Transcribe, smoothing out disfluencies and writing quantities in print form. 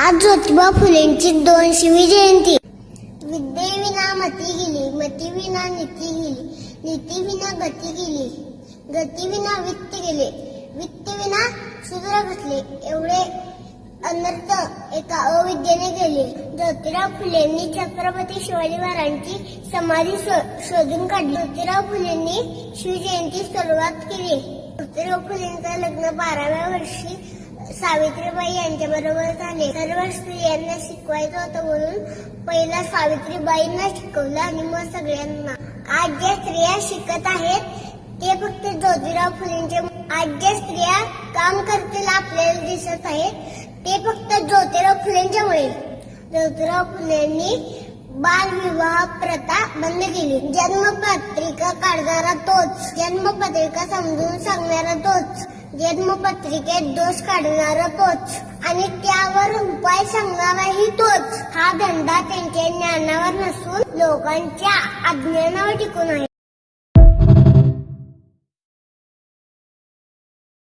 आज ज्योतिबा फुलेंची 200वी जयंती. विद्येविना मती गेली, मतीविना नीती गेली, नीतीविना गती गेली, गतीविना वित्त गेले, वित्तविना शूद्र घटले. एवढे अनर्थ एका अविद्येने गेले. ज्योतिराव फुलेंनी छत्रपती शिवाजी महाराजांची समाधी शोधून काढली. ज्योतिराव फुलेंनी शिवजयंती सुरुवात केली. ज्योतिराव फुलेंचं लग्न 12व्या वर्षी सावित्रीबाई यांच्याबरोबर झाले. सर्व स्त्रियांना शिकवायचं होतं म्हणून पहिला सावित्रीबाईंना शिकवलं आणि मग सगळ्यांना. आज ज्या स्त्रिया शिकत आहेत ते फक्त ज्योतिराव फुलेंचे. आज ज्या स्त्रिया काम करतील आपल्याला दिसत आहेत ते फक्त ज्योतिराव फुलेंच्यामुळे. ज्योतिराव फुलेंनी बालविवाह प्रथा बंद केली. जन्मपत्रिका काढणारा तोच, जन्मपत्रिका समजून सांगणारा तोच, जन्मपत्रिकेत दोष काढणारा तोच आणि त्यावर उपाय सांगणाराही तोच. हा धंदा त्यांच्या ज्ञानावर नसून लोकांच्या अज्ञानावर टिकून आहे.